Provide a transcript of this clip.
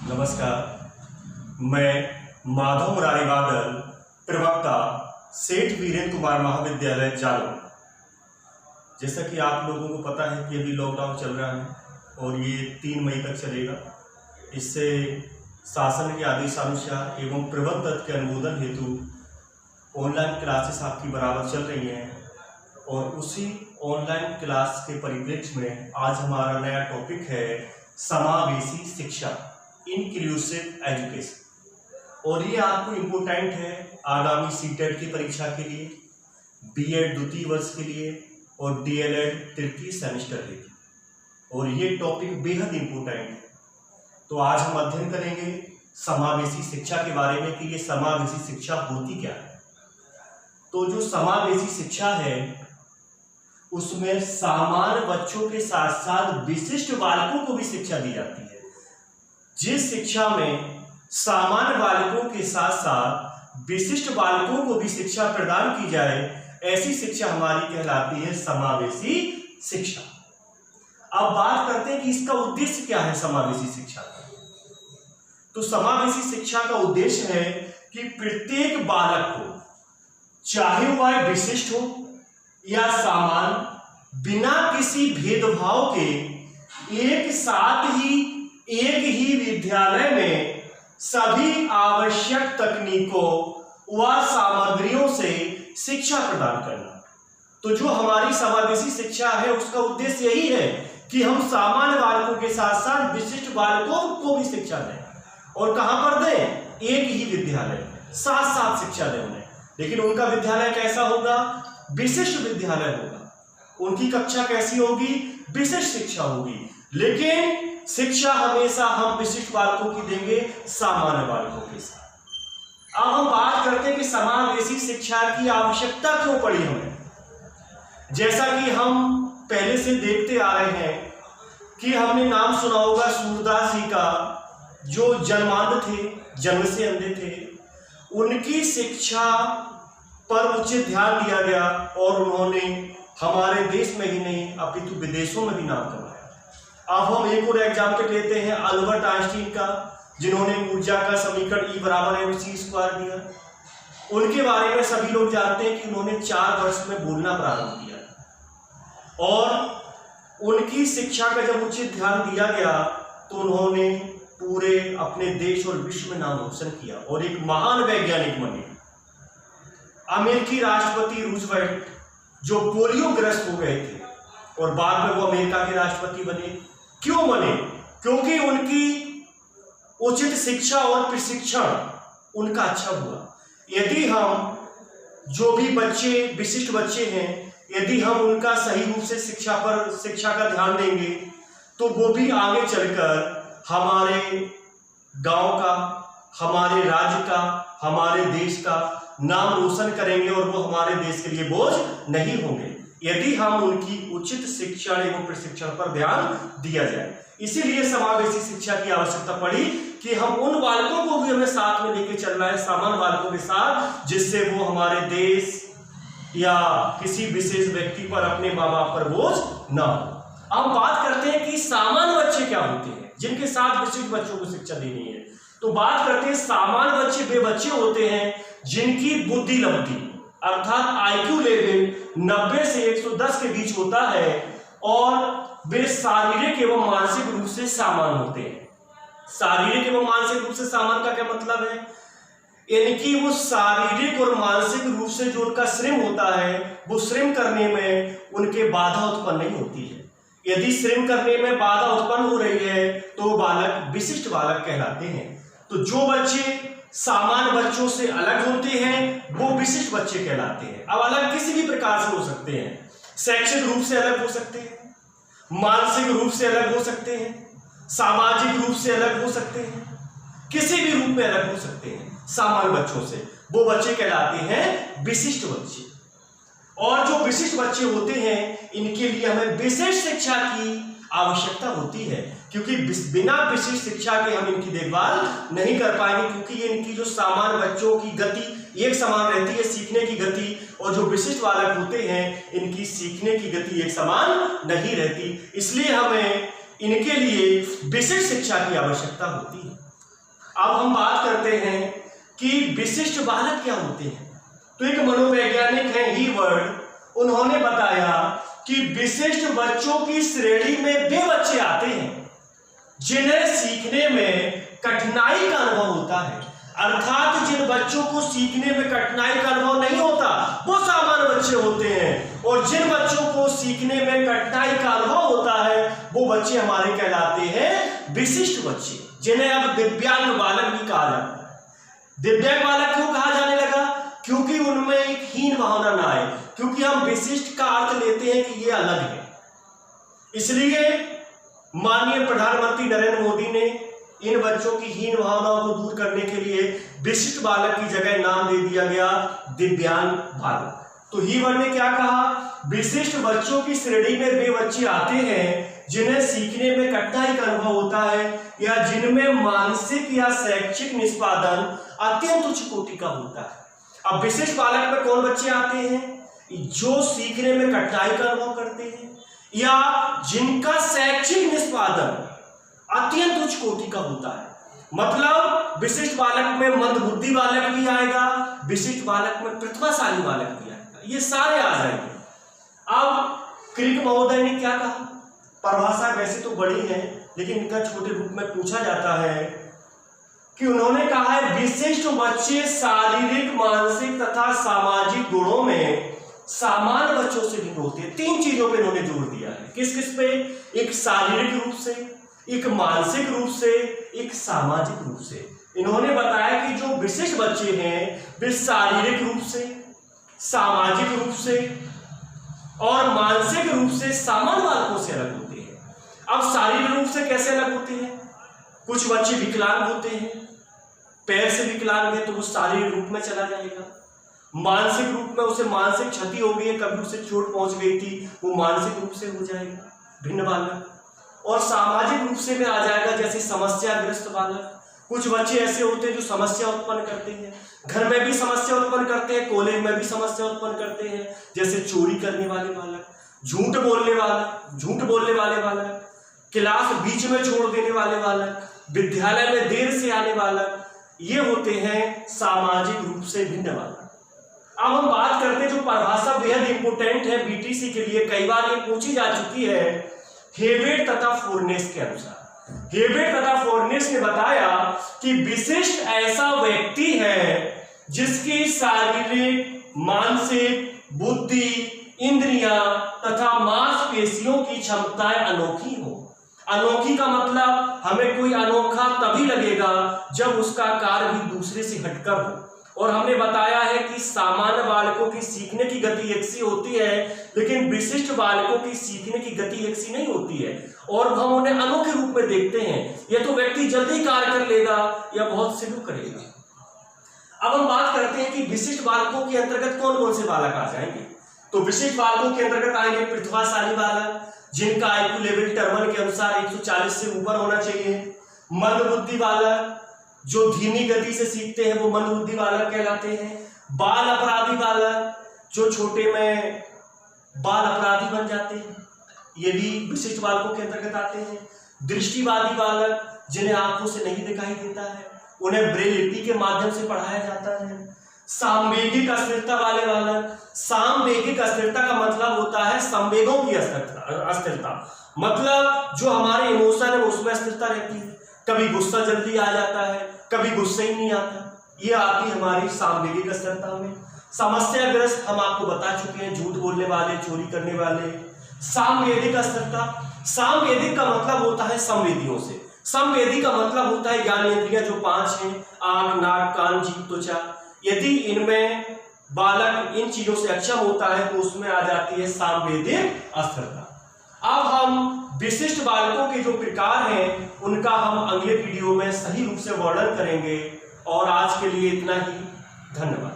नमस्कार, मैं माधव मुरारी बादल, प्रवक्ता सेठ वीरेंद्र कुमार महाविद्यालय जालौर। जैसा कि आप लोगों को पता है कि अभी लॉकडाउन चल रहा है और ये 3 मई तक चलेगा। इससे शासन के आदेशानुसार एवं प्रबंध तत्व के अनुमोदन हेतु ऑनलाइन क्लासेस आपकी बराबर चल रही हैं और उसी ऑनलाइन क्लास के परिप्रेक्ष्य में आज हमारा नया टॉपिक है समावेशी शिक्षा, इंक्लूसिव एजुकेशन। और ये आपको इम्पोर्टेंट है आगामी सीटेट की परीक्षा के लिए, बीएड द्वितीय वर्ष के लिए और डीएलएड तृतीय सेमेस्टर के लिए, और ये टॉपिक बेहद इम्पोर्टेंट है। तो आज हम अध्ययन करेंगे समावेशी शिक्षा के बारे में कि ये समावेशी शिक्षा होती क्या है। तो जो समावेशी शिक्षा है उसमें सामान्य बच्चों के साथ साथ विशिष्ट बालकों को भी शिक्षा दी जाती है। जिस शिक्षा में सामान्य बालकों के साथ साथ विशिष्ट बालकों को भी शिक्षा प्रदान की जाए, ऐसी शिक्षा हमारी कहलाती है समावेशी शिक्षा। अब बात करते हैं कि इसका उद्देश्य क्या है समावेशी शिक्षा का। तो समावेशी शिक्षा का उद्देश्य है कि प्रत्येक बालक को, चाहे वह विशिष्ट हो या सामान्य, बिना किसी भेदभाव के एक साथ ही एक ही विद्यालय में सभी आवश्यक तकनीकों व सामग्रियों से शिक्षा प्रदान करना। तो जो हमारी समावेशी शिक्षा है उसका उद्देश्य यही है कि हम सामान्य बालकों के साथ साथ विशिष्ट बालकों को भी शिक्षा दें। और कहां पर दें? एक ही विद्यालय में साथ साथ शिक्षा दें उन्हें। लेकिन उनका विद्यालय कैसा होगा? विशिष्ट विद्यालय होगा। उनकी कक्षा कैसी होगी? विशिष्ट शिक्षा होगी। लेकिन शिक्षा हमेशा हम विशिष्ट बालकों की देंगे सामान्य बालकों के साथ। अब हम बात करते हैं कि समावेशी शिक्षा की आवश्यकता क्यों पड़ी हमें। जैसा कि हम पहले से देखते आ रहे हैं कि हमने नाम सुना होगा सूरदास जी का, जो जन्मांध थे, जन्म से अंधे थे। उनकी शिक्षा पर उचित ध्यान दिया गया और उन्होंने हमारे देश में ही नहीं अपितु विदेशों में भी नाम कमाया। अब हम एक और एग्जाम्पल लेते हैं अल्बर्ट आइंस्टीन का, जिन्होंने ऊर्जा का समीकरण E = mc² दिया। उनके बारे में सभी लोग जानते हैं कि उन्होंने 4 वर्ष में बोलना प्रारंभ किया और उनकी शिक्षा का जब उचित ध्यान दिया गया तो उन्होंने पूरे अपने देश और विश्व में नाम रोशन किया और एक महान वैज्ञानिक बने। अमेरिकी राष्ट्रपति रूजवेल्ट, जो पोलियो ग्रस्त हो गए थे और बाद में वो अमेरिका के राष्ट्रपति बने। क्यों बने? क्योंकि उनकी उचित शिक्षा और प्रशिक्षण उनका अच्छा हुआ। यदि हम जो भी बच्चे विशिष्ट बच्चे हैं, यदि हम उनका सही रूप से शिक्षा का ध्यान देंगे तो वो भी आगे चलकर हमारे गांव का, हमारे राज्य का, हमारे देश का नाम रोशन करेंगे और वो हमारे देश के लिए बोझ नहीं होंगे, यदि हम उनकी उचित शिक्षण एवं प्रशिक्षण पर ध्यान दिया जाए। इसीलिए समावेशी शिक्षा की आवश्यकता पड़ी कि हम उन बालकों को भी हमें साथ में लेके चलना है, सामान्य बालकों के साथ, जिससे वो हमारे देश या किसी विशेष व्यक्ति पर, अपने माँ बाप पर बोझ न हो। अब बात करते हैं कि सामान्य बच्चे क्या होते हैं जिनके साथ विशिष्ट बच्चों को शिक्षा देनी है। तो बात करते हैं सामान्य बच्चे वे बच्चे होते हैं जिनकी बुद्धि लब्धि अर्थात IQ लेवल 90 से 110 के बीच होता है और वे शारीरिक एवं मानसिक रूप से सामान्य होते हैं। शारीरिक एवं मानसिक रूप से सामान्य का क्या मतलब है? इनकी वो शारीरिक और मानसिक रूप से जो उनका श्रम होता है, वो श्रम करने में उनके बाधा उत्पन्न नहीं होती है। यदि श्रम करने में बाधा उत्पन्न हो रही है तो बालक विशिष्ट बालक कहलाते हैं। तो जो बच्चे सामान्य बच्चों से अलग होते हैं वो विशिष्ट बच्चे कहलाते हैं। अब अलग किसी भी प्रकार से हो सकते हैं, शैक्षिक रूप से अलग हो सकते हैं, मानसिक रूप से अलग हो सकते हैं, सामाजिक रूप से अलग हो सकते हैं, किसी भी रूप में अलग हो सकते हैं। सामान्य बच्चों से वो बच्चे कहलाते हैं विशिष्ट बच्चे। और जो विशिष्ट बच्चे होते हैं इनके लिए हमें विशेष शिक्षा की आवश्यकता होती है, क्योंकि बिना विशिष्ट शिक्षा के हम इनकी देखभाल नहीं कर पाएंगे, क्योंकि ये इनकी जो सामान्य बच्चों की गति एक समान रहती है सीखने की गति, और जो विशिष्ट बालक होते हैं इनकी सीखने की गति एक समान नहीं रहती। इसलिए हमें इनके लिए विशिष्ट शिक्षा की आवश्यकता होती है। अब हम बात करते हैं कि विशिष्ट बालक क्या होते हैं। तो एक मनोवैज्ञानिक है हीवर्ड, उन्होंने बताया कि विशिष्ट बच्चों की श्रेणी में वे बच्चे आते हैं जिन्हें सीखने में कठिनाई का अनुभव होता है। अर्थात जिन बच्चों को सीखने में कठिनाई का अनुभव नहीं होता वो सामान्य बच्चे होते हैं, और जिन बच्चों को सीखने में कठिनाई का अनुभव होता है वो बच्चे हमारे कहलाते हैं विशिष्ट बच्चे, जिन्हें अब दिव्यांग बालक भी कहा जाता है। दिव्यांग बालक क्यों कहा जाने लगा? क्योंकि उनमें एक हीन भावना ना आए, क्योंकि हम विशिष्ट का अर्थ लेते हैं कि ये अलग है। इसलिए माननीय प्रधानमंत्री नरेंद्र मोदी ने इन बच्चों की हीन भावनाओं को दूर करने के लिए विशिष्ट बालक की जगह नाम दे दिया गया दिव्यांग बालक। तो हीवर्ड ने क्या कहा? विशिष्ट बच्चों की श्रेणी में वे बच्चे आते हैं जिन्हें सीखने में कठिनाई का अनुभव होता है या जिनमें मानसिक या शैक्षिक निष्पादन अत्यंत उच्च कोटि का होता है। अब विशिष्ट बालक में कौन बच्चे आते हैं? जो सीखने में कठिनाई का अनुभव करते हैं या जिनका शैक्षिक निष्पादन अत्यंत उच्च कोटि का होता है। मतलब विशिष्ट बालक में मंदबुद्धि बालक भी आएगा, विशिष्ट बालक में प्रतिभाशाली बालक भी आएगा, ये सारे आ जाएंगे। अब क्रिक महोदय ने क्या कहा? परिभाषा वैसे तो बड़ी है लेकिन इनका छोटे रूप में पूछा जाता है कि उन्होंने कहा है विशिष्ट बच्चे शारीरिक, मानसिक तथा सामाजिक गुणों में सामान्य बच्चों से भिन्न होते हैं। तीन चीजों पे इन्होंने जोर दिया है। किस किस पे? एक शारीरिक रूप से, एक मानसिक रूप से, एक सामाजिक रूप से। इन्होंने बताया कि जो विशिष्ट बच्चे हैं वे शारीरिक रूप से, सामाजिक रूप से और मानसिक रूप से सामान्य बालकों से अलग होते हैं। अब शारीरिक रूप से कैसे अलग होते हैं? कुछ बच्चे विकलांग होते हैं, पैर से विकलांग है तो वो शारीरिक रूप में चला जाएगा। मानसिक रूप में उसे मानसिक क्षति हो गई है, कभी उसे चोट पहुंच गई थी, वो मानसिक रूप से हो जाएगा भिन्न बालक। और सामाजिक रूप से में आ जाएगा जैसे समस्याग्रस्त बालक। कुछ बच्चे ऐसे होते हैं जो समस्या उत्पन्न करते हैं, घर में भी समस्या उत्पन्न करते हैं, कॉलेज में भी समस्या उत्पन्न करते हैं, जैसे चोरी करने वाले बालक, झूठ बोलने वाले बालक, क्लास बीच में छोड़ देने वाले बालक, विद्यालय में देर से आने बालक, ये होते हैं सामाजिक रूप से भिन्न बालक। अब हम बात करते हैं जो परिभाषा बेहद इंपोर्टेंट है बीटीसी के लिए, कई बार ये पूछी जा चुकी है, हेवेट तथा फोर्नेस के अनुसार। हेवेट तथा फोर्नेस ने बताया कि विशिष्ट ऐसा व्यक्ति है जिसकी शारीरिक, मानसिक, बुद्धि, इंद्रियां तथा मांसपेशियों की क्षमताएं अनोखी हो। अनोखी का मतलब हमें कोई अनोखा तभी लगेगा जब उसका कार्य भी दूसरे से हटकर हो। और हमने बताया है कि सामान्य बालकों की सीखने की गति एक सी होती है लेकिन विशिष्ट बालकों की सीखने की गति एक सी नहीं होती है, और हम उन्हें अनोखे रूप में देखते हैं। यह तो व्यक्ति जल्दी कार्य कर लेगा या बहुत स्लो करेगा। अब हम बात करते हैं कि विशिष्ट बालकों के अंतर्गत कौन कौन से बालक आ जाएंगे। तो विशिष्ट बालकों के अंतर्गत आएंगे प्रतिभाशाली बालक जिनका IQ लेवल टर्मन के अनुसार 140 से ऊपर होना चाहिए। मंदबुद्धि बालक जो धीमी गति से सीखते हैं वो मंदबुद्धि बालक कहलाते हैं। बाल अपराधी बालक जो छोटे में बाल अपराधी बन जाते हैं, ये भी विशिष्ट बालकों के अंतर्गत आते हैं। दृष्टिवादी बालक जिन्हें आंखों से नहीं दिखाई देता है, उन्हें ब्रेल लिपि के माध्यम से पढ़ाया जाता है। सामवेगिक अस्थिरता वाले बालक, सामवेगिक अस्थिरता का मतलब होता है संवेगों की अस्थिरता, मतलब जो हमारे इमोशन है उसमें अस्थिरता रहती है। कभी गुस्सा जल्दी आ जाता है, कभी गुस्सा ही नहीं आता, ये आती हमारी सामवेगिक अस्थिरता में। समस्याग्रस्त हम आपको बता चुके हैं, झूठ बोलने वाले, चोरी करने वाले। सामवेदिक अस्थिरता, सामवेदिक का मतलब होता है संवेदियों से। संवेदी का मतलब होता है ज्ञानेंद्रियां जो 5 हैं, आंख, नाक, कान, जीभ, त्वचा। यदि इनमें बालक इन चीजों से अक्षम होता है तो उसमें आ जाती है सामवेदिक अस्थिरता। अब हम विशिष्ट बालकों के जो प्रकार हैं उनका हम अगले वीडियो में सही रूप से वर्णन करेंगे। और आज के लिए इतना ही, धन्यवाद।